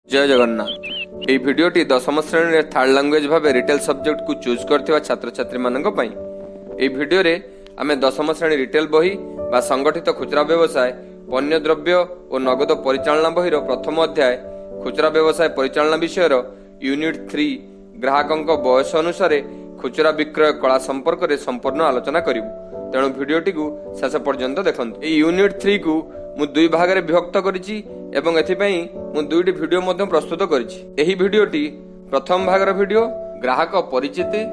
जय जगन्नाथ। ये भिडियोटी दशम श्रेणी थर्ड लैंग्वेज भाव रिटेल सब्जेक्ट को चूज करथिबा छात्र छात्री मानक पई ए भिडियो रे आमे दशम श्रेणी रिटेल बही बा संगठित खुचरा व्यवसाय पण्य द्रव्य और नगद परिचालना बहीर प्रथम अध्याय खुचरा व्यवसाय परिचालना विषय यूनिट 3 ग्राहकंक बयस अनुसार खुचरा विक्रय कला संपर्क रे संपूर्ण आलोचना करिवु। तेणु भिडियोटी को शेष पर्यंत देखंतु। ए यूनिट 3 को मु दुई भाग रे विभक्त करिछि एवं एथिपई मु दुईटी भिडियो मध्य प्रस्तुत करिछि। एही भिडियोटी प्रथम भागर भिडियो ग्राहक परिचिति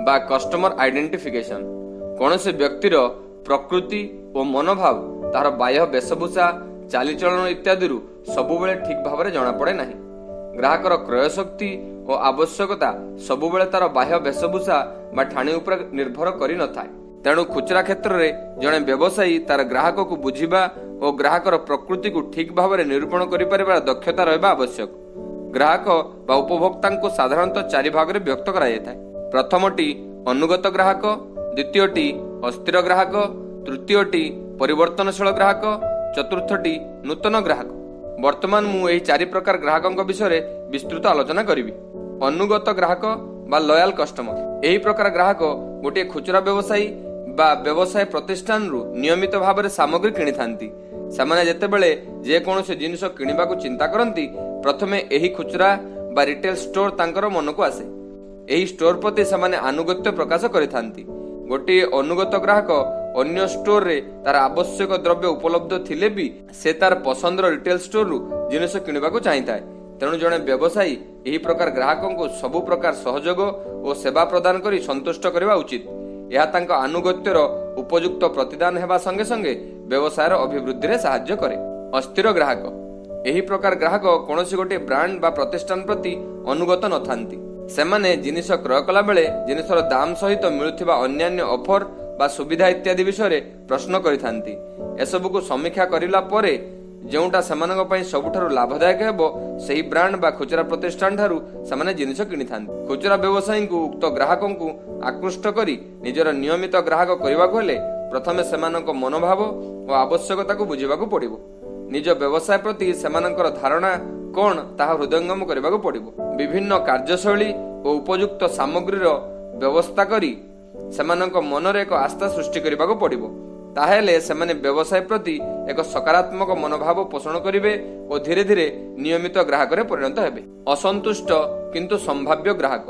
बा कस्टमर आइडेंटिफिकेशन कोनसे व्यक्तिर प्रकृति और मनोभाव तार बाह्य वेशभूषा चालीचलन इत्यादि सबुबले ठीक भाव में जना पड़े नाही। ग्राहकर क्रय शक्ति और आवश्यकता सबुबले तार बाह्य वेशभूषा बा ठाणी उपर निर्भर करि न थाए। तेणु खुचरा क्षेत्र में जड़े व्यवसायी तार ग्राहक को बुझिबा और ग्राहकर प्रकृति को ठीक भाव में निरूपण करिपारिबार दक्षता रहबा आवश्यक। ग्राहक बा उपभोक्ता को साधारणतः चारि भाग में व्यक्त करा जायଥାଏ। प्रथमटी अनुगत ग्राहक, द्वितीयटी अस्थिर ग्राहक, तृतीयटी परिवर्तनशील ग्राहक, चतुर्थटी नूतन ग्राहक। वर्तमान मु एही चारि प्रकार ग्राहकंक विषय विस्तृत आलोचना करिवि। अनुगत ग्राहक बा लॉयल कस्टमर एही प्रकार ग्राहक गोटे खुचरा व्यवसायी बा व्यवसाय प्रतिष्ठान रु नियमित भाव में सामग्री किनि थांती। सेमाने जेतेबेले जे कोनोसी जिनिस किनिबाकू चिंता करंती प्रथमे एही खुचरा बा रिटेल स्टोर तांकर मन को आसे। एही स्टोर प्रति सेमाने आनुगत्य प्रकाश करिथांती। गोटे अनुगत ग्राहक अन्य स्टोर रे तार आवश्यक द्रव्य उपलब्ध थिले भी से तार पसंदर रिटेल स्टोर रु जिनिस किनिबाकू चाहिଥାଏ। तेणु जड़े व्यवसायी एही प्रकार ग्राहकों को सबु प्रकार सहयोग और सेवा प्रदान करी संतुष्ट करबा उचित। यह तांका अनुगत्यर उपयुक्त प्रतिदान हेबा संगे संगे व्यवसायर अभिवृद्धि रे सहाय्य करे। अस्थिर ग्राहक एही प्रकार ग्राहक कोनोसी गोटे ब्रांड बा प्रतिष्ठान प्रति अनुगत न थांती। सेमाने जिनिस क्रय कला बेले जिनिसर दाम सहित मिलुथिबा अन्यान्य ऑफर बा सुविधा इत्यादि विषय प्रश्न करिथांती। एसबु को समीक्षा करिला परे जेउटा सेमानक पई सबुठारु लाभदायक हेबो सेही ब्रांड बा खुचरा प्रतिष्ठान ठारु सेमाने जिनिस किनिथांती। खुचरा व्यवसायी को उक्त ग्राहकों को आकृष्ट करी निजर नियमित ग्राहक करबाकू हेले प्रथमे सेमानक मनोभाव और आवश्यकता को बुझिबाकू पड़िबो। निज व्यवसाय प्रति सेमानकर धारणा कोन ताहा हृदयंगम करबाकू पड़िबो। विभिन्न कार्यशैली और उपयुक्त सामग्रीर व्यवस्था करी सेमानक मनरे एक आस्था सृष्टि करबाकू पड़िबो। ताहेले सेमाने व्यवसाय प्रति एक सकारात्मक मनोभाव पोषण करिवे और धीरे धीरे नियमित ग्राहक रे परिणत हेबे। असंतुष्ट किंतु संभाव्य ग्राहक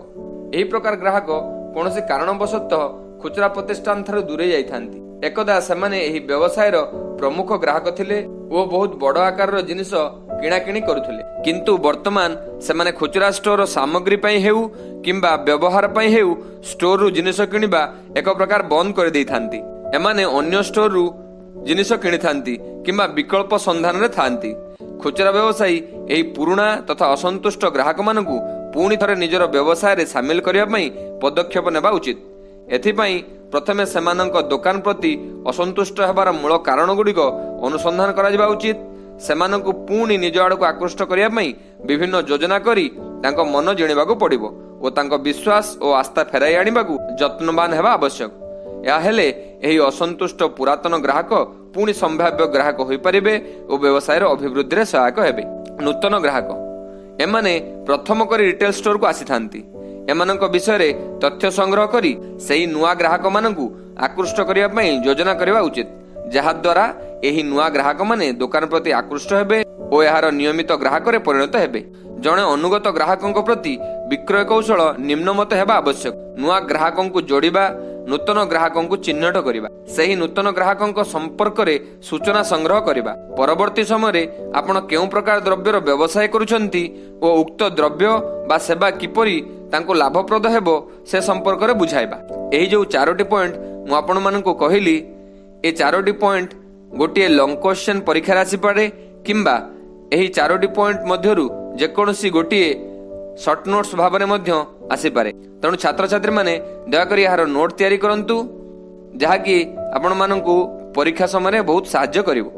एही प्रकार ग्राहक कोनोसी कारणवशतः खुचरा प्रतिष्ठान थारु दूरे जाइथांती। एकदा सेमाने एही व्यवसायर प्रमुख ग्राहक थिले ओ बहुत बड़ आकार जिनिस किणा किणी करुथिले, किंतु वर्तमान सेमाने खुचरा स्टोर सामग्री पई हेउ किंबा व्यवहार पई हेउ स्टोर रु जिनिस किनिबा एक प्रकार बंद कर देइथांती। एमाने अन्य स्टोर रु जिनिस किनि थांती किंबा विकल्प संधान रे थांती। खुचरा व्यवसायी एही पुराना तथा असंतुष्ट ग्राहक मानकू पुणी थरे निजर व्यवसाय रे शामिल करिया पई पदक्षेप नेबा उचित। एथिपई प्रथमे सेमानक दुकान प्रति असंतुष्ट हेबार मूल कारण गुडिक अनुसंधान करा जिबा उचित। सेमानकू पुणी निज आडक आकृष्ट करिया पई विभिन्न योजना करी तांको मन जिणिबाकू पड़िबो ओ तांको विश्वास और आस्था फेराई आनिबाकू यत्नवान हेबा आवश्यक। या हेले एही असंतुष्ट पुरातन ग्राहक पुणी संभाव्य ग्राहक होई परिबे और व्यवसायर अभिवृद्धि रे सहायक हेबे। नूतन ग्राहक एमाने प्रथम करी रिटेल स्टोर को आसीथांती। एमानक विषय रे तथ्य संग्रह करी सेही नुआ ग्राहक मानकू आकृष्ट करिया पई योजना करबा उचित, जहा द्वारा एही नुआ ग्राहक माने दुकान प्रति आकृष्ट हेबे और यार नियमित ग्राहक रे परिणत हेबे। जणे अनुगत ग्राहकंक प्रति विक्रय कौशल निम्नमत हेबा आवश्यक। नुआ ग्राहकंक को जोड़िबा, नूतन ग्राहकंक को चिन्हट करिबा, सेही नूतन ग्राहकंक संपर्क रे सूचना संग्रह करिबा। परवर्ती समय रे आपण केउ प्रकार द्रव्यर व्यवसाय करूछंती ओ उक्त द्रव्य बा सेवा किपरि तांको लाभप्रद हेबो से संपर्क रे बुझाइबा। एही जो चारोटी पॉइंट मु आपण मानकू कहिली ए चारोटी पॉइंट गोटे लॉन्ग क्वेश्चन परीक्षा रे आसी पारे किंबा एही चारोटी पॉइंट मध्यरु जेकोनसी गोटिए शॉर्ट नोट्स भाव में मध्य आसी पारे। तेणु छात्र छात्री माने दयाकरी यार नोट तैयारी करंतु, जहा कि आपण मानकू परीक्षा समय बहुत सहाय्य करिवो।